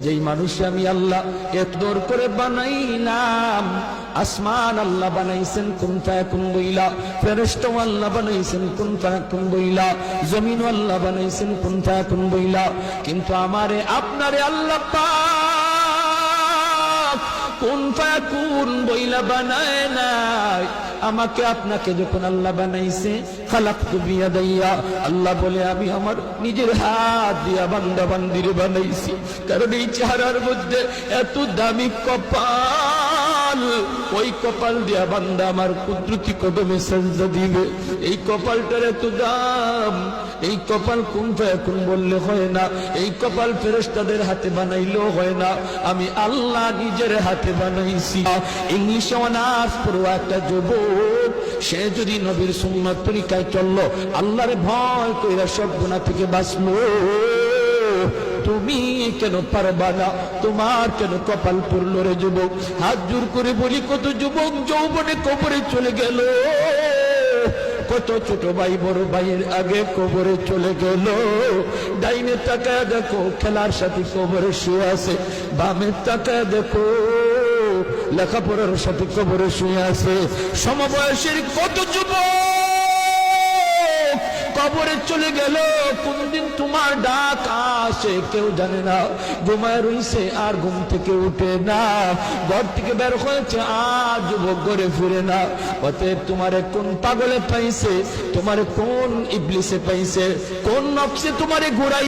যেই মানুষ আমি আল্লাহ এতদর করে বানাইলাম। আসমান আল্লাহ বানাইছেন কুন ফায়াকুন বইলা, ফেরেশতা আল্লাহ বানাইছেন কুন ফায়াকুন বইলা, জমিন আল্লাহ বানাইছেন কুন ফায়াকুন বইলা, কিন্তু আমারে আপনারে আল্লাহ পাক কুন ফায়াকুন বইলা বানায় নাই। আমাকে আপনাকে যখন আল্লাহ বানাইছে, খালাকতু বিয়াদাইয়া, আল্লাহ বলে আমি আমার নিজের হাত দিয়া বান্দা বান্দিরে বানাইছি। কারণ এই চেহারার মধ্যে এত দামি কপাল, ওই কপাল দিয়া বান্দা আমার কুদরতি কদমে সেজদা দিবে। এই কপালটার এত দাম। এই কপাল কুন ফায়াকুন বললে হয় না, এই কপাল ফেরেশতাদের হাতে বানাইলেও হয় না, আমি আল্লাহ নিজের হাতে বানাইছি। ইংলিশে অনার্স পড়ুয়া একটা যুবক, সে যদি নবীর সুন্নাত তরিকায় চললো, আল্লাহরে ভয় কইরা সব গুনাহ থেকে বাঁচলো, তুমি কেন পারবা না? তোমার কেন কপাল পড়লো রে যুবক? হাত জোর করে বলি, কত যুবক যৌবনে কবরে চলে গেল, কত ছোট ভাই বড় ভাইয়ের আগে কবরে চলে গেল। ডাইনে তাকায় দেখো খেলার সাথে কবরে শুয়ে আছে, বামে তাকায় দেখো লেখাপড়ার সাথে কবরে শুয়ে আছে। সমবয়সের কত যুবক কবরে চলে গেল, কোনদিন তোমার ডাক আসে কেউ জানে না। ঘুমায় রইছে আর ঘুম থেকে উঠে না, ঘর থেকে বের হয়েছে আর যুবক ঘরে ফিরে না। অতএব তোমারে কোন পাগলে পাইছে, তোমারে কোন ইবলিসে পাইছে, কোন নফসে তোমারে ঘুরাই